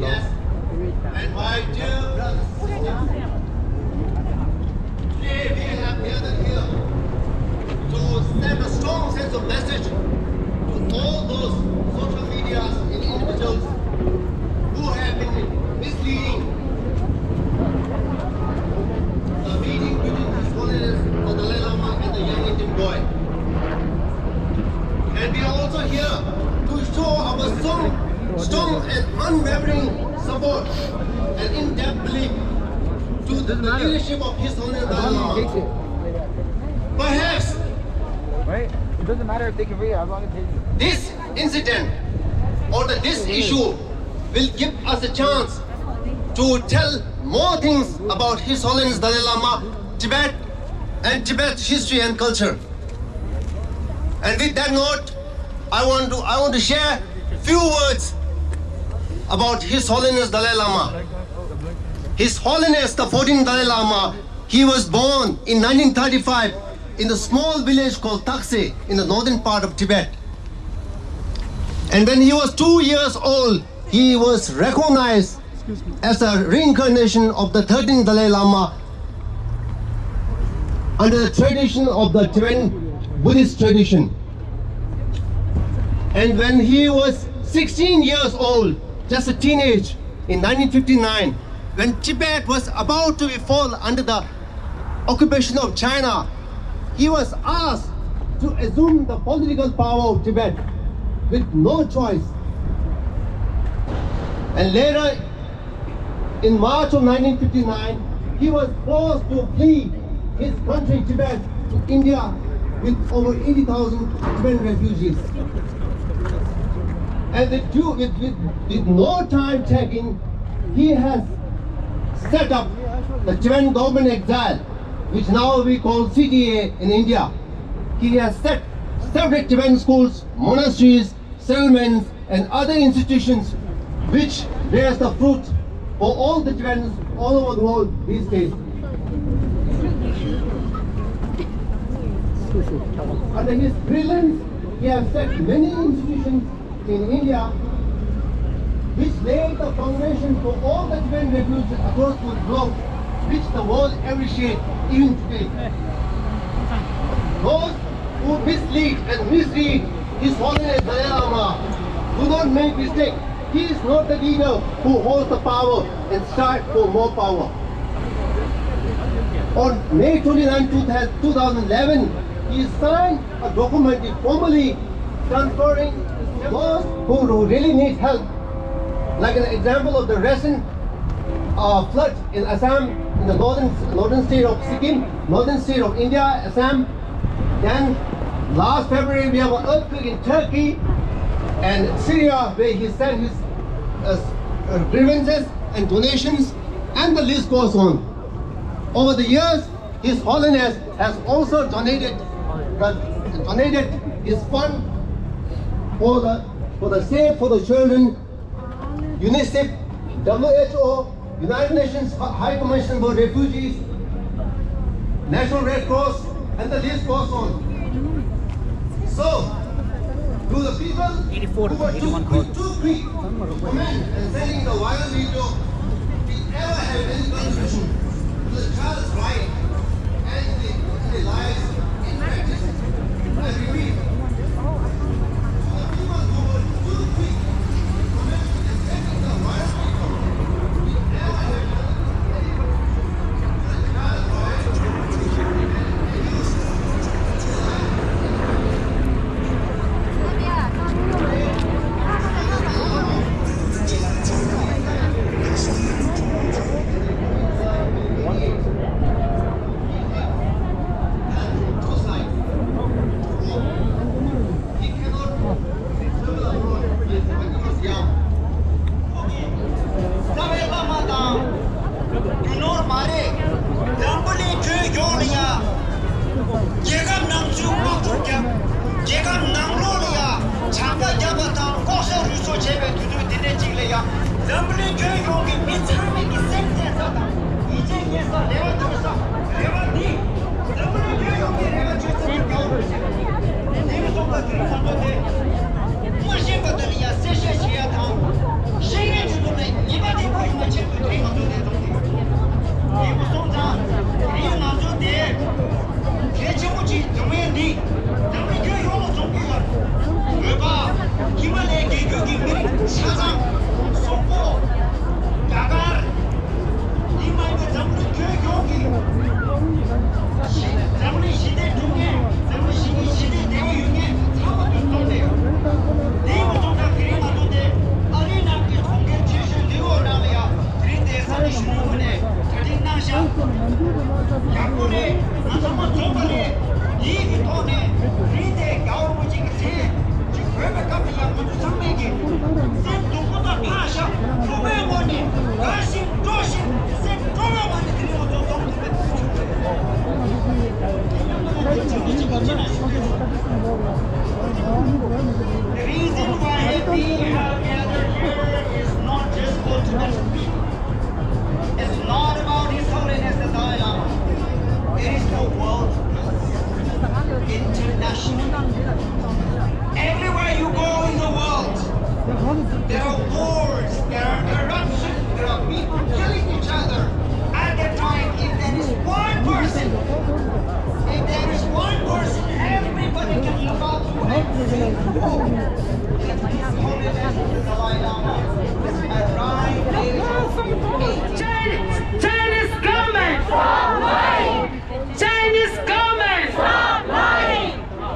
guests, and my dear brothers and sisters. Today we have gathered here to send a strong sense of message to all those social medias and individuals who have been misleading the meeting between His Holiness the Dalai Lama and the young Indian boy. And we are also here to show our strong and unwavering support and in-depth belief to the leadership of His Holiness Dalai Lama. Perhaps Right? It doesn't matter if they can read it as long as they this incident or this issue will give us a chance to tell more things about His Holiness Dalai Lama, Tibet, and Tibet's history and culture. And with that note, I want to share few words about His Holiness Dalai Lama. His Holiness the 14th Dalai Lama, he was born in 1935 in a small village called Takse in the northern part of Tibet. And when he was 2 years old, he was recognized as a reincarnation of the 13th Dalai Lama under the tradition of the Tibetan Buddhist tradition. And when he was 16 years old, just a teenage, in 1959, when Tibet was about to fall under the occupation of China, he was asked to assume the political power of Tibet with no choice. And later, in March of 1959, he was forced to flee his country, Tibet, to India with over 80,000 Tibetan refugees. And with no time taking, he has set up the Tibetan government exile, which now we call CTA in India. He has set separate Tibetan schools, monasteries, settlements, and other institutions which bears the fruit for all the Tibetans all over the world these days. Under his brilliance, he has set many institutions in India which laid the foundation for all the Tibetan refugees across the globe, which the world appreciates even today. Those who mislead and misread His Holiness Dalai Lama do not make mistake. He is not the leader who holds the power and strives for more power. On May 29, 2011, he signed a document formally transferring those who really need help, like an example of the recent flood in Assam, in the northern state of Sikkim, northern state of India, Assam. Then last February we have an earthquake in Turkey and Syria, where he sent his grievances and donations, and the list goes on. Over the years, His Holiness has also donated his fund for the Save for the Children, UNICEF, WHO, United Nations High Commission for Refugees, National Red Cross, and the list goes on. So, to the people who were too quick to comment and sending the viral video, we ever have any contribution to the child's right and the lives in practice. I repeat, to the people who were too quick to comment and sending the viral video, we never have any contribution to the child's right and the reason why we have gathered here is not just for Tibetan people. It's not about His Holiness the Dalai Lama. It is the world international. Everywhere you go in the world, there are wars, there are corruption, there are people killing each other. At that time, if there is one person, everybody can look out to and say, "Whoa, His Holiness the Dalai Lama is a right Chinese government! Stop lying! Chinese government! Stop lying!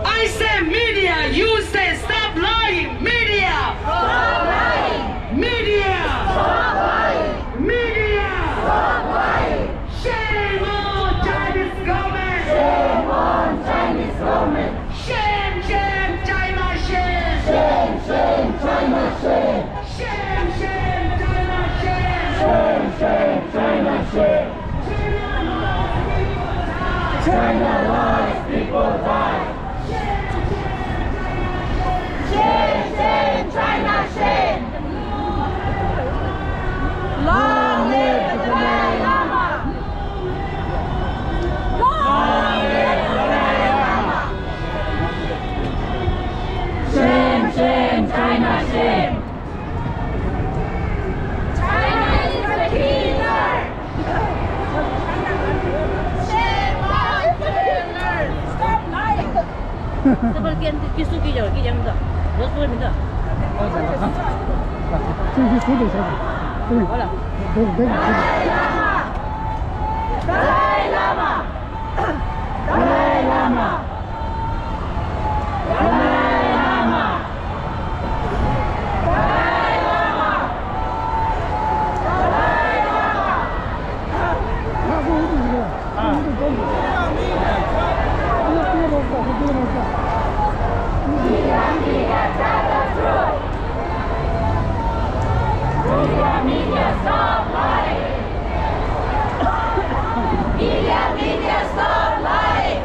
I say media, you say stop lying! Media! Stop lying! Media! Stop lying! Media! Stop lying! Shame on Chinese government! Shame on Chinese government! Shame, shame, China, shame! Shame, shame, China, shame! Shame, shame, China, shame! Shame, shame, China, shame! China lies, people die! Shame, shame, China, shame! Long live the Dalai Lama! Long live the Dalai Lama! Shame, shame, China, shame! China is the killer! Shame on the killer! Stop lying! Seperti yang kisuki jauh, kita yang dah, bos boleh minta. Hola. Dalai Lama! Dalai Lama! Dalai Lama! Dalai Lama! Dalai Lama! Dalai Lama! Media, tell the truth! Media, stop lying! Media, stop lying!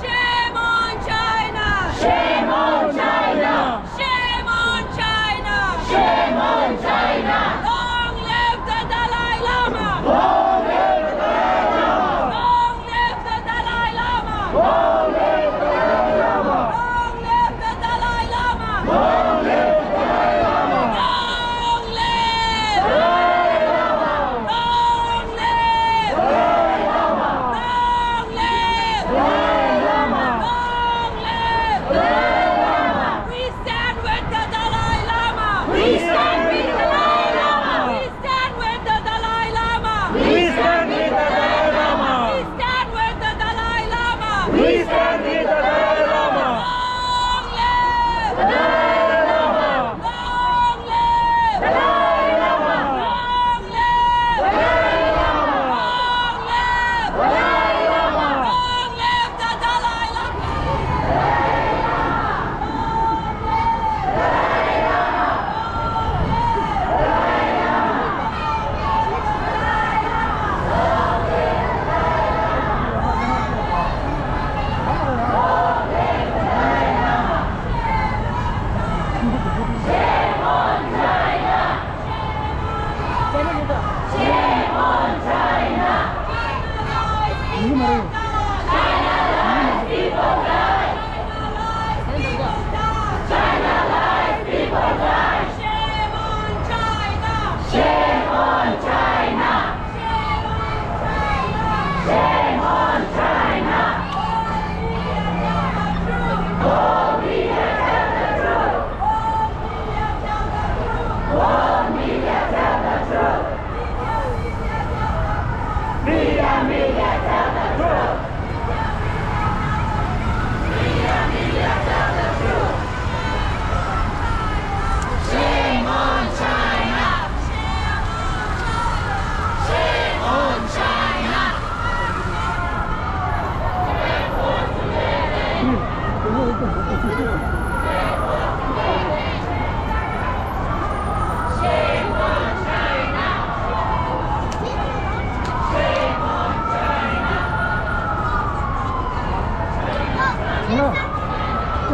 Shame on China!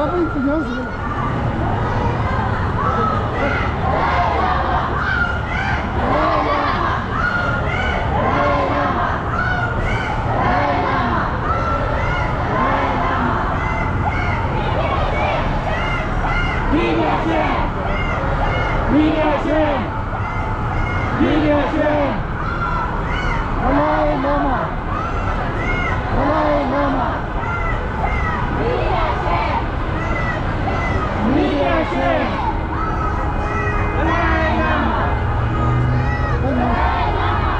Acabem com nós. Dalai Lama. Dalai Lama. Leadership. Dalai Lama. Dalai Lama.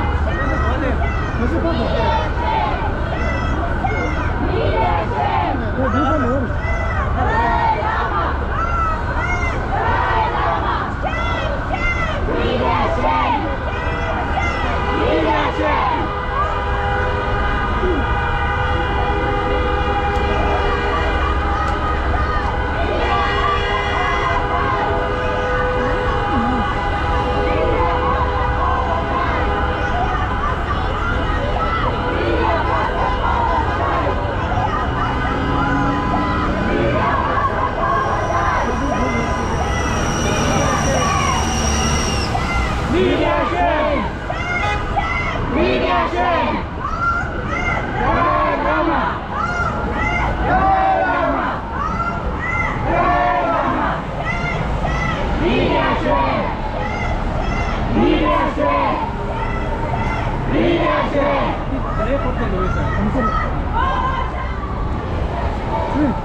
Leadership.